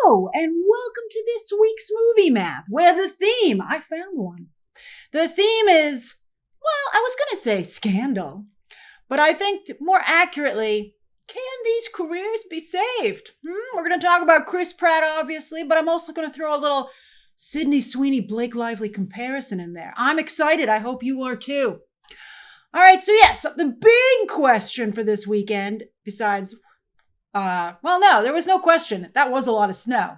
Hello, and welcome to this week's Movie Map, where the theme, I found one. The theme is, well, I was going to say scandal, but I think more accurately, can these careers be saved? We're going to talk about Chris Pratt, obviously, but I'm also going to throw a little Sydney Sweeney, Blake Lively comparison in there. I'm excited. I hope you are too. All right, so yes, the big question for this weekend, besides, no, there was no question. That was a lot of snow.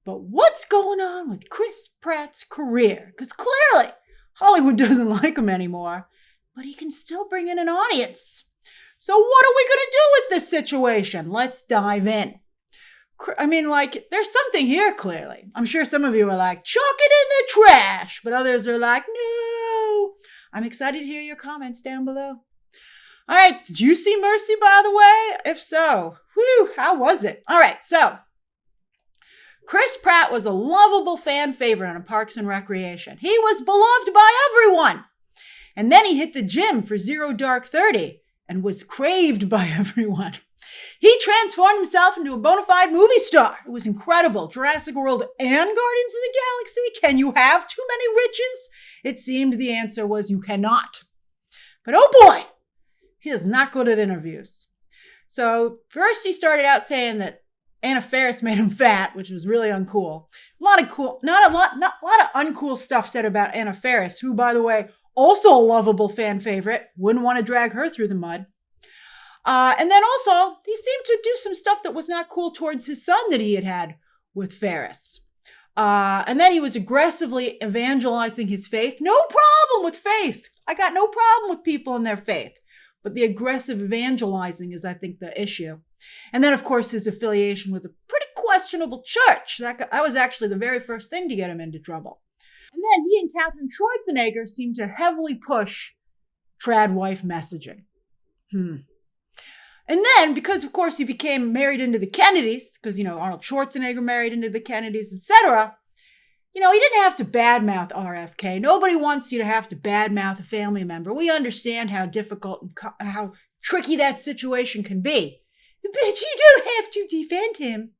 But what's going on with Chris Pratt's career? Because clearly, Hollywood doesn't like him anymore, but he can still bring in an audience. So what are we going to do with this situation? Let's dive in. There's something here, clearly. I'm sure some of you are like, chuck it in the trash. But others are like, no. I'm excited to hear your comments down below. All right, did you see Mercy, by the way? If so, how was it? All right, so Chris Pratt was a lovable fan favorite on Parks and Recreation. He was beloved by everyone. And then he hit the gym for Zero Dark 30 and was craved by everyone. He transformed himself into a bona fide movie star. It was incredible. Jurassic World and Guardians of the Galaxy. Can you have too many riches? It seemed the answer was you cannot. But oh boy, he is not good at interviews. So first he started out saying that Anna Faris made him fat, which was really uncool. Not a lot of uncool stuff said about Anna Faris, who, by the way, also a lovable fan favorite. Wouldn't want to drag her through the mud. And then also, he seemed to do some stuff that was not cool towards his son that he had with Faris. And then he was aggressively evangelizing his faith. No problem with faith. I got no problem with people and their faith. But the aggressive evangelizing is, I think, the issue. And then, of course, his affiliation with a pretty questionable church. That was actually the very first thing to get him into trouble. And then he and Catherine Schwarzenegger seemed to heavily push trad wife messaging. And then, because, of course, he became married into the Kennedys, because, Arnold Schwarzenegger married into the Kennedys, etc., he didn't have to badmouth RFK. Nobody wants you to have to badmouth a family member. We understand how difficult and how tricky that situation can be. But you don't have to defend him.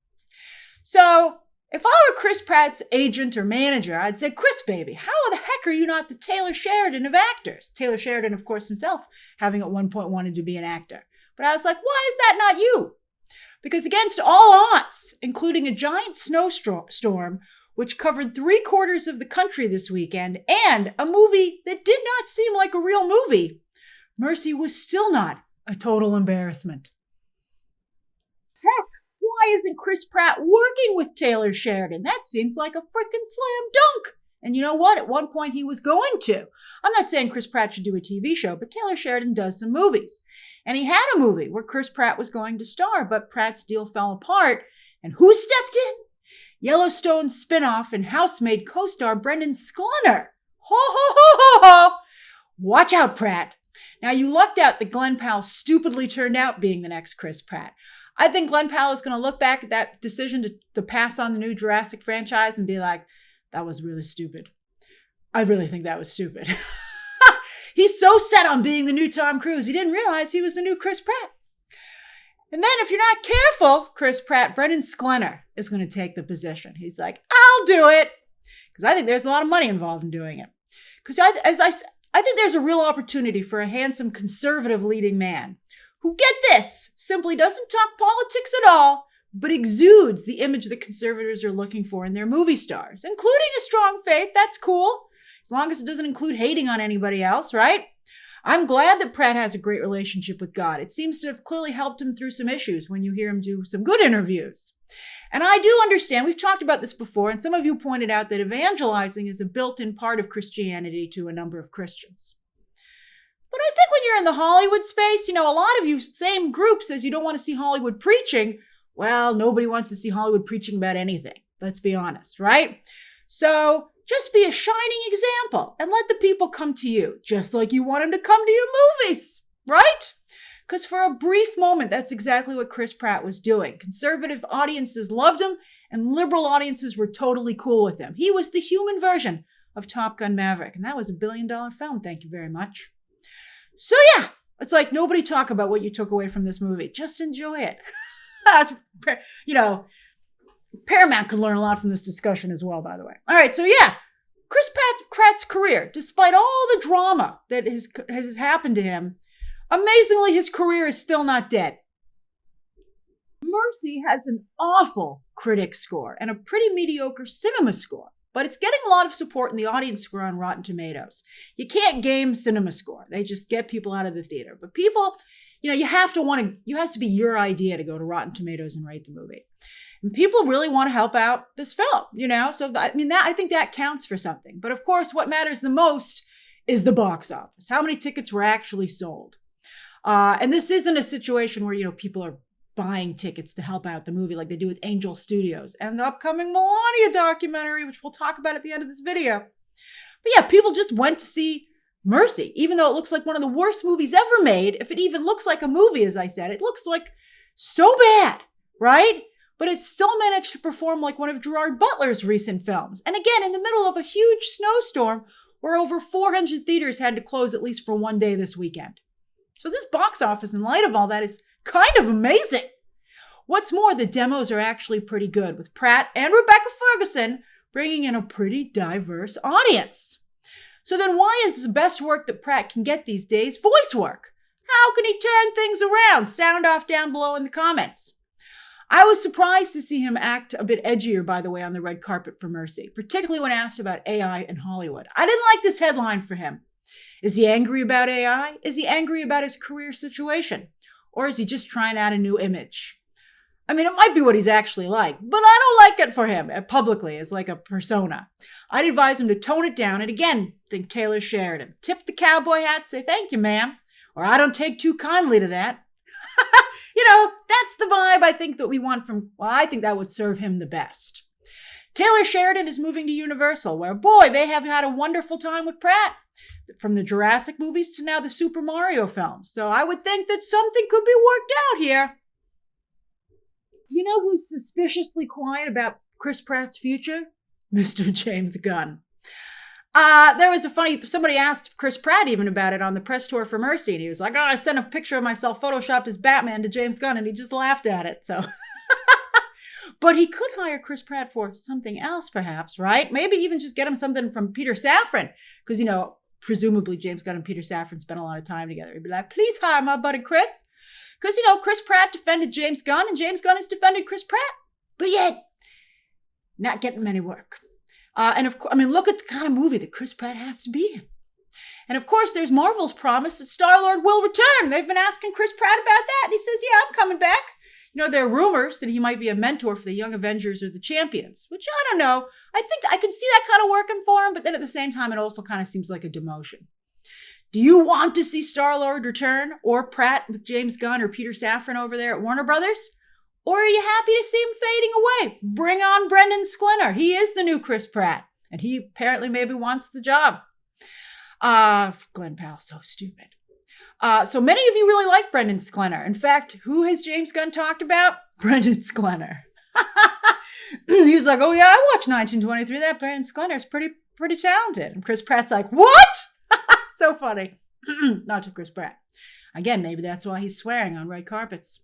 So, if I were Chris Pratt's agent or manager, I'd say, Chris, baby, how the heck are you not the Taylor Sheridan of actors? Taylor Sheridan, of course, himself, having at one point wanted to be an actor. But I was like, why is that not you? Because against all odds, including a giant snowstorm, which covered 3/4 of the country this weekend, and a movie that did not seem like a real movie, Mercy was still not a total embarrassment. Heck, why isn't Chris Pratt working with Taylor Sheridan? That seems like a freaking slam dunk. And you know what? At one point he was going to. I'm not saying Chris Pratt should do a TV show, but Taylor Sheridan does some movies. And he had a movie where Chris Pratt was going to star, but Pratt's deal fell apart. And who stepped in? Yellowstone spinoff and Housemaid co-star Brendan Sklenar. Ho, ho, ho, ho, ho. Watch out, Pratt. Now, you lucked out that Glenn Powell stupidly turned out being the next Chris Pratt. I think Glenn Powell is going to look back at that decision to pass on the new Jurassic franchise and be like, that was really stupid. I really think that was stupid. He's so set on being the new Tom Cruise, he didn't realize he was the new Chris Pratt. And then if you're not careful, Chris Pratt, Brendan Sklenar is going to take the position. He's like, I'll do it. Because I think there's a lot of money involved in doing it. Because I think there's a real opportunity for a handsome conservative leading man who, get this, simply doesn't talk politics at all, but exudes the image that conservatives are looking for in their movie stars, including a strong faith. That's cool, as long as it doesn't include hating on anybody else, right? I'm glad that Pratt has a great relationship with God. It seems to have clearly helped him through some issues when you hear him do some good interviews. And I do understand, we've talked about this before, and some of you pointed out that evangelizing is a built-in part of Christianity to a number of Christians. But I think when you're in the Hollywood space, a lot of you, same group, says you don't want to see Hollywood preaching. Well, nobody wants to see Hollywood preaching about anything. Let's be honest, right? So just be a shining example and let the people come to you, just like you want them to come to your movies, right? Because for a brief moment, that's exactly what Chris Pratt was doing. Conservative audiences loved him, and liberal audiences were totally cool with him. He was the human version of Top Gun Maverick, and that was $1 billion film. Thank you very much. So yeah, it's like nobody talk about what you took away from this movie. Just enjoy it. That's, Paramount could learn a lot from this discussion as well, by the way. All right, so yeah, Chris Pratt's career, despite all the drama that has happened to him, amazingly, his career is still not dead. Mercy has an awful critic score and a pretty mediocre cinema score, but it's getting a lot of support in the audience score on Rotten Tomatoes. You can't game cinema score. They just get people out of the theater. But people, you have to be your idea to go to Rotten Tomatoes and rate the movie. And people really want to help out this film, So, I think that counts for something. But of course, what matters the most is the box office. How many tickets were actually sold? And this isn't a situation where, people are buying tickets to help out the movie like they do with Angel Studios and the upcoming Melania documentary, which we'll talk about at the end of this video. But yeah, people just went to see Mercy, even though it looks like one of the worst movies ever made. If it even looks like a movie, as I said, it looks like so bad, right? But it still managed to perform like one of Gerard Butler's recent films. And again, in the middle of a huge snowstorm where over 400 theaters had to close at least for one day this weekend. So this box office, in light of all that, is kind of amazing. What's more, the demos are actually pretty good, with Pratt and Rebecca Ferguson bringing in a pretty diverse audience. So then why is the best work that Pratt can get these days voice work? How can he turn things around? Sound off down below in the comments. I was surprised to see him act a bit edgier, by the way, on the red carpet for Mercy, particularly when asked about AI in Hollywood. I didn't like this headline for him. Is he angry about AI? Is he angry about his career situation? Or is he just trying out a new image? It might be what he's actually like, but I don't like it for him publicly as like a persona. I'd advise him to tone it down and again, think Taylor Sheridan. Tip the cowboy hat, say thank you, ma'am. Or I don't take too kindly to that. That's the vibe I think that we want I think that would serve him the best. Taylor Sheridan is moving to Universal, where, boy, they have had a wonderful time with Pratt. From the Jurassic movies to now the Super Mario films. So I would think that something could be worked out here. You know who's suspiciously quiet about Chris Pratt's future? Mr. James Gunn. There was somebody asked Chris Pratt even about it on the press tour for Mercy, and he was like, I sent a picture of myself photoshopped as Batman to James Gunn, and he just laughed at it, so. But he could hire Chris Pratt for something else, perhaps, right? Maybe even just get him something from Peter Safran, because, presumably James Gunn and Peter Safran spent a lot of time together. He'd be like, please hire my buddy Chris. Because, Chris Pratt defended James Gunn, and James Gunn has defended Chris Pratt. But yet, not getting many work. And of course, look at the kind of movie that Chris Pratt has to be in. And of course, there's Marvel's promise that Star-Lord will return. They've been asking Chris Pratt about that. And he says, yeah, I'm coming back. There are rumors that he might be a mentor for the Young Avengers or the Champions, which I don't know. I think I could see that kind of working for him. But then at the same time, it also kind of seems like a demotion. Do you want to see Star-Lord return or Pratt with James Gunn or Peter Safran over there at Warner Brothers? Or are you happy to see him fading away? Bring on Brendan Sklenar. He is the new Chris Pratt. And he apparently maybe wants the job. Glenn Powell's so stupid. So many of you really like Brendan Sklenar. In fact, who has James Gunn talked about? Brendan Sklenar. He was like, oh yeah, I watched 1923. That Brendan Sklenar is pretty talented. And Chris Pratt's like, what? So funny. Not to Chris Pratt. Again, maybe that's why he's swearing on red carpets.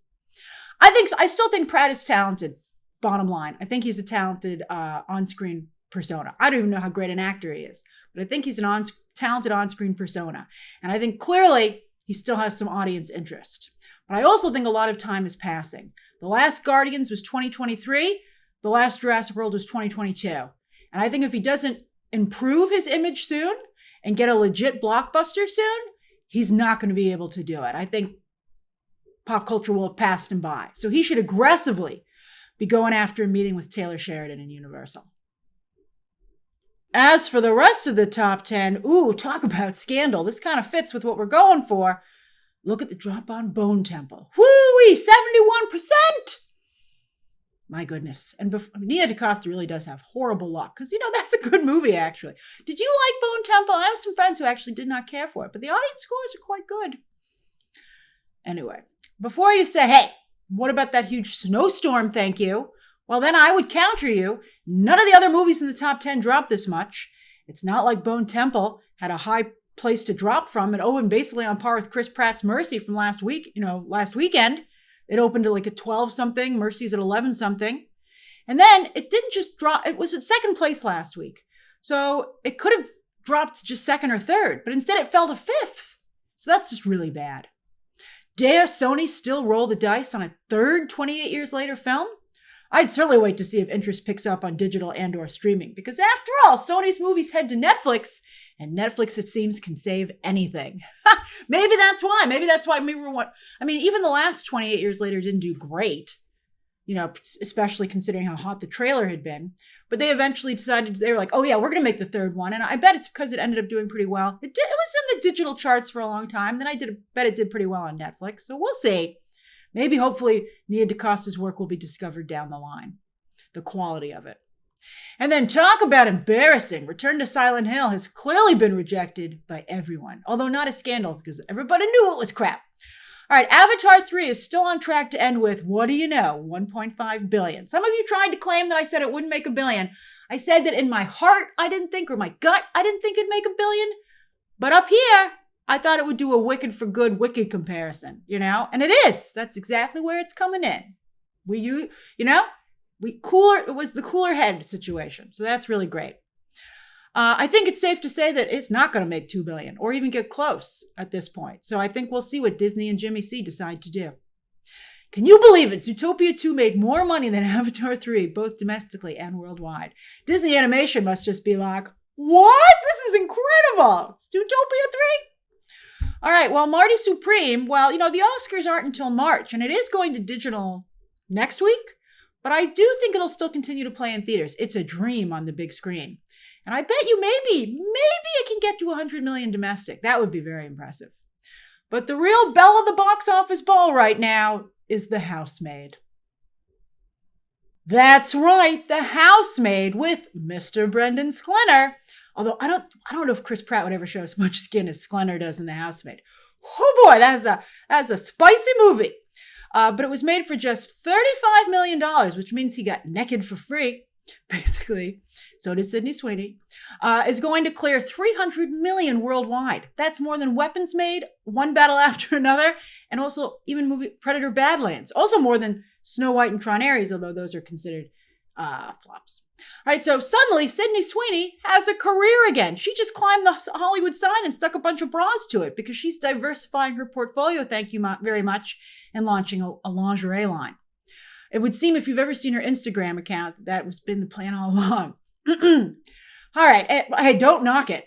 I still think Pratt is talented, bottom line. I think he's a talented on-screen persona. I don't even know how great an actor he is, but I think he's an talented on-screen persona. And I think clearly he still has some audience interest. But I also think a lot of time is passing. The last Guardians was 2023. The last Jurassic World was 2022. And I think if he doesn't improve his image soon and get a legit blockbuster soon, he's not going to be able to do it. I think pop culture will have passed him by. So he should aggressively be going after a meeting with Taylor Sheridan and Universal. As for the rest of the top 10, talk about scandal. This kind of fits with what we're going for. Look at the drop on Bone Temple. Woo-wee, 71%! My goodness. And Nia DaCosta really does have horrible luck because, that's a good movie, actually. Did you like Bone Temple? I have some friends who actually did not care for it, but the audience scores are quite good. Anyway, before you say, hey, what about that huge snowstorm, thank you? Well, then I would counter you. None of the other movies in the top 10 dropped this much. It's not like Bone Temple had a high place to drop from. It opened basically on par with Chris Pratt's Mercy from last weekend. It opened at like a 12-something. Mercy's at 11-something. And then it didn't just drop, it was at second place last week. So it could have dropped to just second or third, but instead it fell to fifth. So that's just really bad. Dare Sony still roll the dice on a third 28 years later film? I'd certainly wait to see if interest picks up on digital and or streaming, because after all, Sony's movies head to Netflix, and Netflix, it seems, can save anything. Maybe that's why. Even the last 28 years later didn't do great, especially considering how hot the trailer had been. But they eventually decided, they were like, oh yeah, we're going to make the third one. And I bet it's because it ended up doing pretty well. It was in the digital charts for a long time. Then I bet it did pretty well on Netflix. So we'll see. Maybe, hopefully, Nia DaCosta's work will be discovered down the line. The quality of it. And then talk about embarrassing. Return to Silent Hill has clearly been rejected by everyone. Although not a scandal, because everybody knew it was crap. All right, Avatar 3 is still on track to end with, what do you know, $1.5 billion. Some of you tried to claim that I said it wouldn't make $1 billion. I said that in my heart, I didn't think, or my gut, I didn't think it'd make $1 billion. But up here, I thought it would do a wicked for good, wicked comparison, and it is. That's exactly where it's coming in. It was the cooler head situation. So that's really great. I think it's safe to say that it's not going to make $2 billion or even get close at this point. So I think we'll see what Disney and Jimmy C decide to do. Can you believe it? Zootopia 2 made more money than Avatar 3, both domestically and worldwide. Disney Animation must just be like, what? This is incredible. It's Zootopia 3? All right, well, Marty Supreme, the Oscars aren't until March, and it is going to digital next week, but I do think it'll still continue to play in theaters. It's a dream on the big screen. And I bet you maybe it can get to 100 million domestic. That would be very impressive. But the real belle of the box office ball right now is The Housemaid. That's right, The Housemaid with Mr. Brendan Sklenar. Although I don't know if Chris Pratt would ever show as much skin as Sklenar does in The Housemaid. Oh boy, that's a spicy movie. But it was made for just $35 million, which means he got naked for free, basically. So did Sydney Sweeney. Is going to clear $300 million worldwide. That's more than Weapons Made, One Battle After Another, and also even movie Predator Badlands. Also more than Snow White and Tron Ares, although those are considered flops. All right, so suddenly Sydney Sweeney has a career again. She just climbed the Hollywood sign and stuck a bunch of bras to it because she's diversifying her portfolio, thank you very much, and launching a lingerie line. It would seem, if you've ever seen her Instagram account, that was been the plan all along. All right, hey, don't knock it.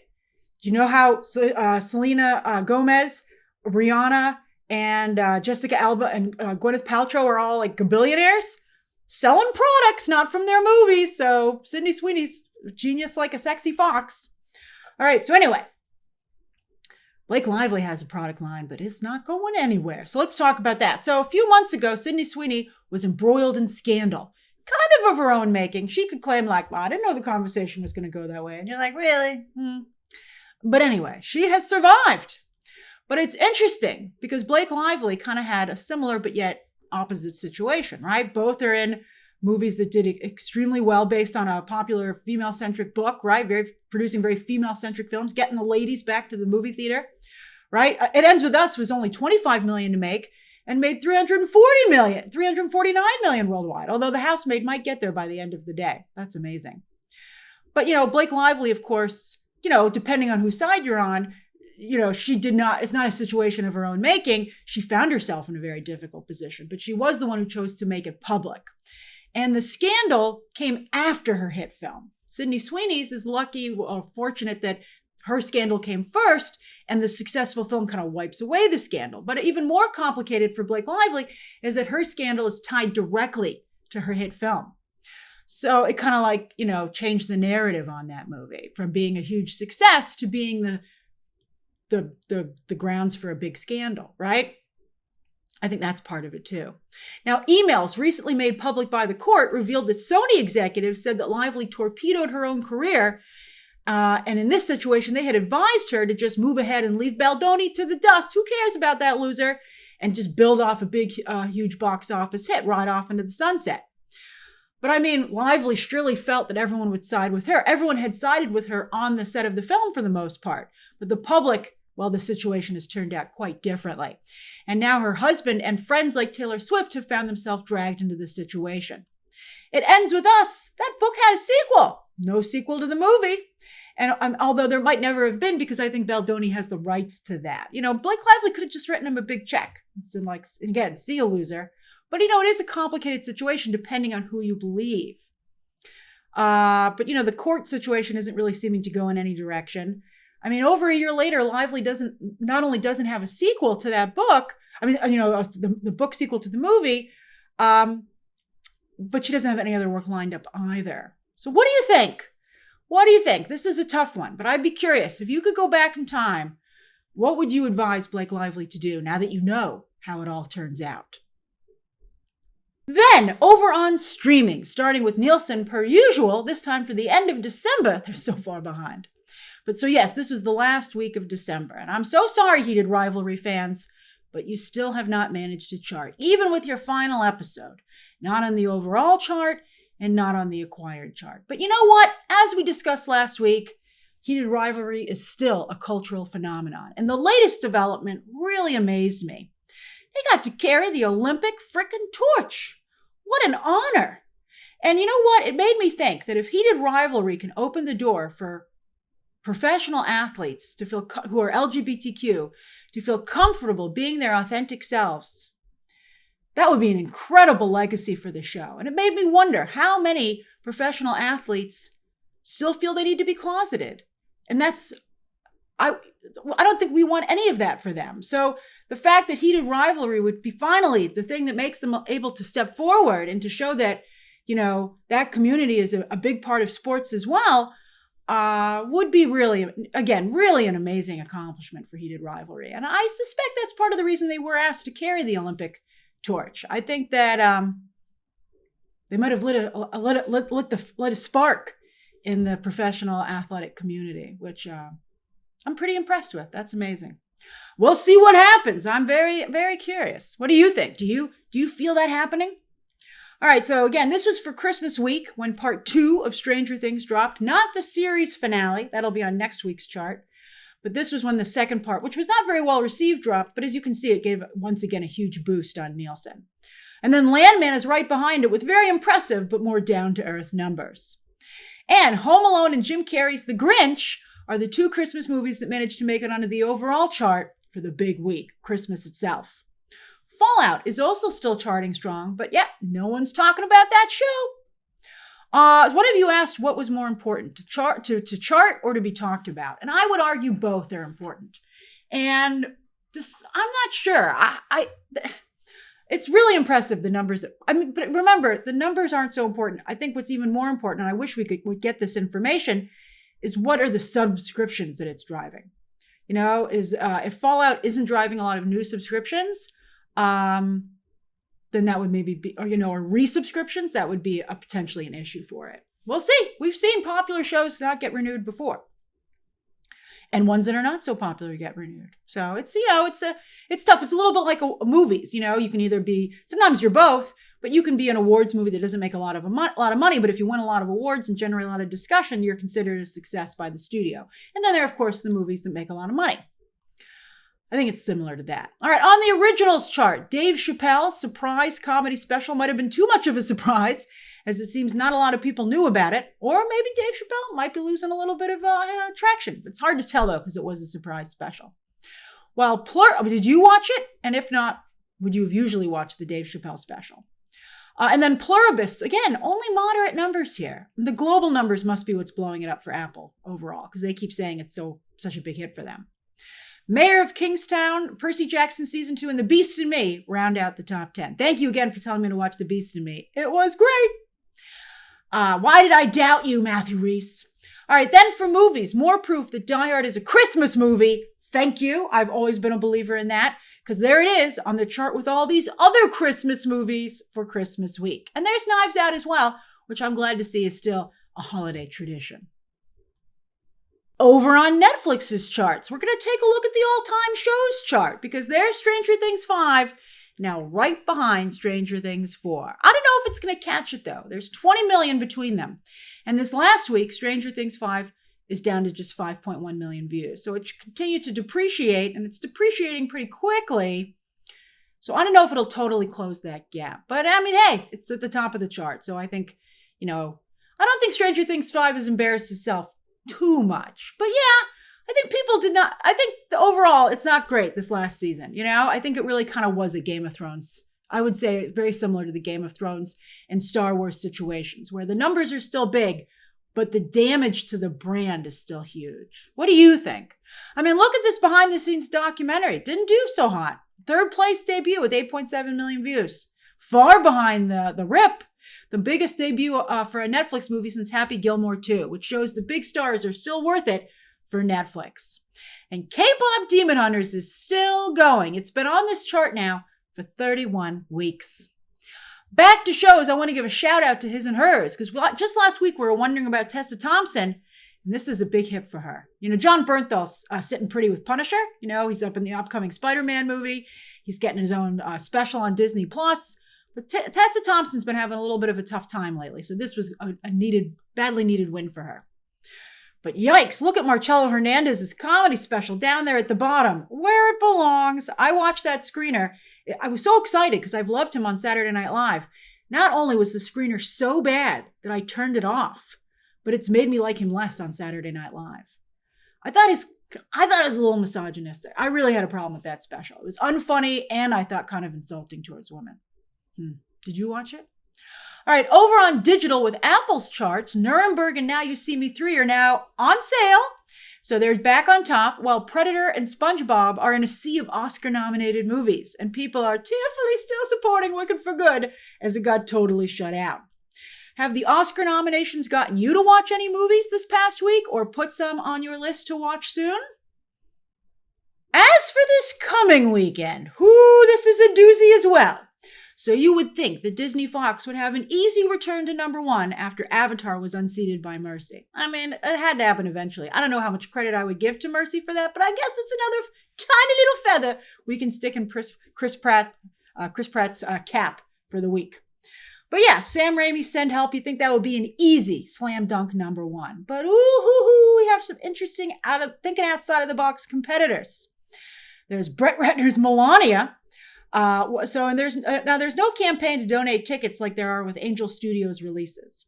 Do you know how Selena Gomez, Rihanna, and Jessica Alba and Gwyneth Paltrow are all like billionaires? Selling products, not from their movies. So Sydney Sweeney's genius like a sexy fox. All right, so anyway, Blake Lively has a product line, but it's not going anywhere. So let's talk about that. So a few months ago, Sydney Sweeney was embroiled in scandal, kind of her own making. She could claim like, well, I didn't know the conversation was going to go that way. And you're like, really? But anyway, she has survived. But it's interesting because Blake Lively kind of had a similar but yet opposite situation, right? Both are in movies that did extremely well based on a popular female-centric book, right? Producing very female-centric films, getting the ladies back to the movie theater, right? It Ends With Us was only $25 million to make and made $349 million worldwide, although The Housemaid might get there by the end of the day. That's amazing. But, Blake Lively, of course, depending on whose side you're on, it's not a situation of her own making. She found herself in a very difficult position, but she was the one who chose to make it public. And the scandal came after her hit film. Sydney Sweeney's is lucky or fortunate that her scandal came first and the successful film kind of wipes away the scandal. But even more complicated for Blake Lively is that her scandal is tied directly to her hit film. So it kind of changed the narrative on that movie from being a huge success to being the grounds for a big scandal, right? I think that's part of it too. Now, emails recently made public by the court revealed that Sony executives said that Lively torpedoed her own career. And in this situation, they had advised her to just move ahead and leave Baldoni to the dust. Who cares about that loser? And just build off a big, huge box office hit right off into the sunset. But I mean, Lively surely felt that everyone would side with her. Everyone had sided with her on the set of the film for the most part. But the public, well, the situation has turned out quite differently. And now her husband and friends like Taylor Swift have found themselves dragged into this situation. It ends with us. That book had a sequel. No sequel to the movie. And although there might never have been, because I think Baldoni has the rights to that. Blake Lively could have just written him a big check. It's again, see a loser. But, it is a complicated situation depending on who you believe. But the court situation isn't really seeming to go in any direction. Over a year later, Lively not only doesn't have a sequel to that book, the book sequel to the movie, but she doesn't have any other work lined up either. So what do you think? What do you think? This is a tough one, but I'd be curious. If you could go back in time, what would you advise Blake Lively to do now that you know how it all turns out? Then, over on streaming, starting with Nielsen per usual, this time for the end of December. They're so far behind. But so yes, this was the last week of December. And I'm so sorry, Heated Rivalry fans, but you still have not managed to chart, even with your final episode. Not on the overall chart and not on the acquired chart. But you know what? As we discussed last week, Heated Rivalry is still a cultural phenomenon. And the latest development really amazed me. They got to carry the Olympic frickin' torch. What an honor. And you know what? It made me think that if Heated Rivalry can open the door for professional athletes to feel who are LGBTQ to feel comfortable being their authentic selves, that would be an incredible legacy for the show. And it made me wonder how many professional athletes still feel they need to be closeted. And I don't think we want any of that for them. So the fact that Heated Rivalry would be finally the thing that makes them able to step forward and to show that, that community is a big part of sports as well, would be really an amazing accomplishment for Heated Rivalry. And I suspect that's part of the reason they were asked to carry the Olympic torch. I think that they might have lit a spark in the professional athletic community, which I'm pretty impressed with. That's amazing. We'll see what happens. I'm very, very curious. What do you think? Do you feel that happening? All right, so again, this was for Christmas week when part 2 of Stranger Things dropped, not the series finale. That'll be on next week's chart. But this was when the second part, which was not very well received, dropped. But as you can see, it gave, once again, a huge boost on Nielsen. And then Landman is right behind it with very impressive but more down-to-earth numbers. And Home Alone and Jim Carrey's The Grinch are the 2 Christmas movies that managed to make it onto the overall chart for the big week, Christmas itself. Fallout is also still charting strong, but yeah, no one's talking about that show. One of you asked what was more important, to chart or to be talked about. And I would argue both are important. And I'm not sure. It's really impressive, the numbers. But remember, the numbers aren't so important. I think what's even more important, and I wish we would get this information, is what are the subscriptions that it's driving? If Fallout isn't driving a lot of new subscriptions, then that would maybe be, or resubscriptions, that would be potentially an issue for it. We'll see. We've seen popular shows not get renewed before. And ones that are not so popular get renewed. So it's tough. It's a little bit like movies. You can either be, sometimes you're both, but you can be an awards movie that doesn't make a lot of money. But if you win a lot of awards and generate a lot of discussion, you're considered a success by the studio. And then there are, of course, the movies that make a lot of money. I think it's similar to that. All right, on the originals chart, Dave Chappelle's surprise comedy special might have been too much of a surprise, as it seems not a lot of people knew about it. Or maybe Dave Chappelle might be losing a little bit of traction. It's hard to tell, though, because it was a surprise special. Well, did you watch it? And if not, would you have usually watched the Dave Chappelle special? And then Pluribus, again, only moderate numbers here. The global numbers must be what's blowing it up for Apple overall, because they keep saying it's such a big hit for them. Mayor of Kingstown, Percy Jackson Season 2, and The Beast in Me round out the top 10. Thank you again for telling me to watch The Beast in Me. It was great. Why did I doubt you, Matthew Reese? All right, then for movies, more proof that Die Hard is a Christmas movie. Thank you. I've always been a believer in that, because there it is on the chart with all these other Christmas movies for Christmas week. And there's Knives Out as well, which I'm glad to see is still a holiday tradition. Over on Netflix's charts, we're going to take a look at the all-time shows chart, because there's Stranger Things 5, now right behind Stranger Things 4. I don't know if it's going to catch it, though. There's 20 million between them. And this last week, Stranger Things 5 is down to just 5.1 million views. So it continued to depreciate, and it's depreciating pretty quickly. So I don't know if it'll totally close that gap. But I mean, hey, it's at the top of the chart. So I think, I don't think Stranger Things 5 has embarrassed itself too much. But yeah, I think I think overall it's not great this last season. I think it really kind of was a Game of Thrones. I would say very similar to the Game of Thrones and Star Wars situations where the numbers are still big, but the damage to the brand is still huge. What do you think? I mean, look at this behind the scenes documentary. It didn't do so hot. Third place debut with 8.7 million views. Far behind the Rip, the biggest debut for a Netflix movie since Happy Gilmore 2, which shows the big stars are still worth it for Netflix. And K-pop Demon Hunters is still going. It's been on this chart now for 31 weeks. Back to shows, I want to give a shout out to His and Hers, because just last week we were wondering about Tessa Thompson, and this is a big hit for her. John Bernthal's sitting pretty with Punisher. He's up in the upcoming Spider-Man movie. He's getting his own special on Disney+. But Tessa Thompson's been having a little bit of a tough time lately, so this was a badly needed win for her. But yikes, look at Marcelo Hernandez's comedy special down there at the bottom, where it belongs. I watched that screener. I was so excited because I've loved him on Saturday Night Live. Not only was the screener so bad that I turned it off, but it's made me like him less on Saturday Night Live. I thought it was a little misogynistic. I really had a problem with that special. It was unfunny and I thought kind of insulting towards women. Did you watch it? All right, over on digital with Apple's charts, Nuremberg and Now You See Me 3 are now on sale. So they're back on top, while Predator and SpongeBob are in a sea of Oscar-nominated movies. And people are tearfully still supporting Wicked for Good as it got totally shut out. Have the Oscar nominations gotten you to watch any movies this past week or put some on your list to watch soon? As for this coming weekend, this is a doozy as well. So you would think that Disney Fox would have an easy return to number one after Avatar was unseated by Mercy. I mean, it had to happen eventually. I don't know how much credit I would give to Mercy for that, but I guess it's another tiny little feather we can stick in Chris Pratt's cap for the week. But yeah, Sam Raimi's Send Help, you'd think that would be an easy slam dunk number one. But we have some interesting thinking outside of the box competitors. There's Brett Ratner's Melania. There's no campaign to donate tickets like there are with Angel Studios releases.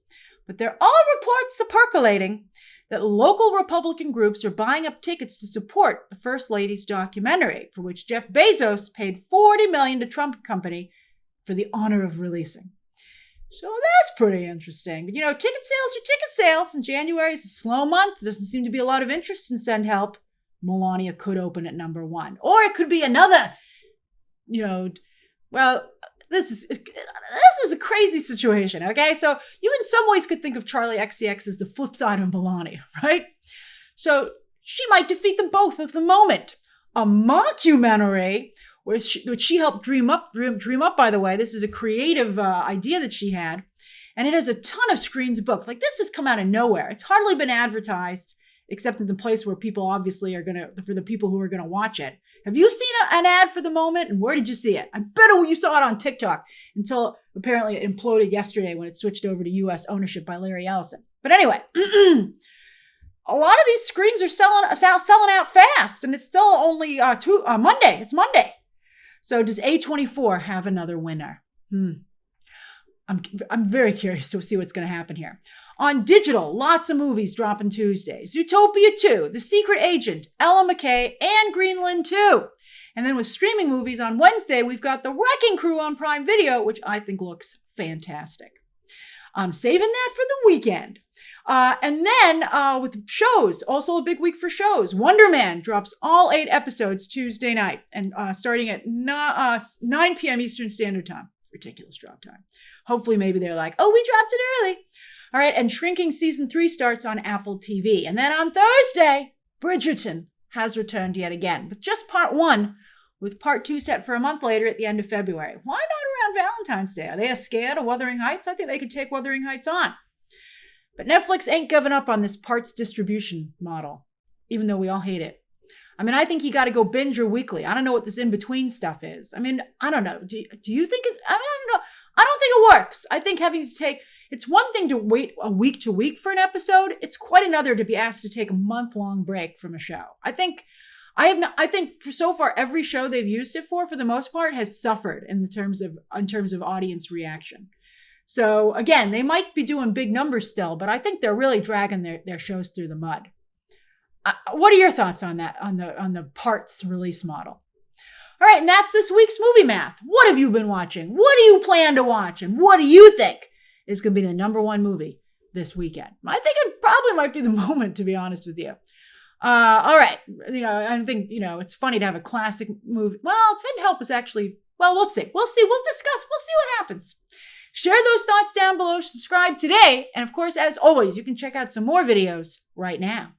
But there are reports percolating that local Republican groups are buying up tickets to support the First Lady's documentary, for which Jeff Bezos paid $40 million to Trump Company for the honor of releasing. So that's pretty interesting. But ticket sales are ticket sales, and January is a slow month. There doesn't seem to be a lot of interest in Send Help. Melania could open at number one. Or it could be another, this is a crazy situation, okay? So you in some ways could think of Charlie XCX as the flip side of Melania, right? So she might defeat them both at the moment. A mockumentary, which she helped dream up, by the way. This is a creative idea that she had. And it has a ton of screens booked. Like, this has come out of nowhere. It's hardly been advertised, except in the place where people obviously for the people who are going to watch it. Have you seen an ad for the moment? And where did you see it? I bet you saw it on TikTok until apparently it imploded yesterday when it switched over to U.S. ownership by Larry Ellison. But anyway, a lot of these screens are selling out fast, and it's still only Monday. It's Monday. So does A24 have another winner? I'm very curious to see what's going to happen here. On digital, lots of movies dropping Tuesday. Zootopia 2, The Secret Agent, Ella McKay, and Greenland 2. And then with streaming movies on Wednesday, we've got The Wrecking Crew on Prime Video, which I think looks fantastic. I'm saving that for the weekend. And then with shows, also a big week for shows. Wonder Man drops all 8 episodes Tuesday night, and starting at 9 p.m. Eastern Standard Time. Ridiculous drop time. Hopefully maybe they're like, we dropped it early. All right, and Shrinking Season 3 starts on Apple TV. And then on Thursday, Bridgerton has returned yet again, with just part 1, with part 2 set for a month later at the end of February. Why not around Valentine's Day? Are they scared of Wuthering Heights? I think they could take Wuthering Heights on. But Netflix ain't giving up on this parts distribution model, even though we all hate it. I mean, I think you got to go binge or weekly. I don't know what this in-between stuff is. I mean, I don't know. Do you think it? I don't know. I don't think it works. I think having to take... It's one thing to wait a week to week for an episode. It's quite another to be asked to take a month-long break from a show. I think I think so far every show they've used it for the most part, has suffered in terms of audience reaction. So again, they might be doing big numbers still, but I think they're really dragging their shows through the mud. What are your thoughts on that, on the parts release model? All right, and that's this week's Movie Math. What have you been watching? What do you plan to watch? And what do you think is going to be the number one movie this weekend? I think it probably might be the moment, to be honest with you. All right, I think, it's funny to have a classic movie. Well, it didn't help us actually. Well, we'll see. We'll discuss. We'll see what happens. Share those thoughts down below. Subscribe today. And of course, as always, you can check out some more videos right now.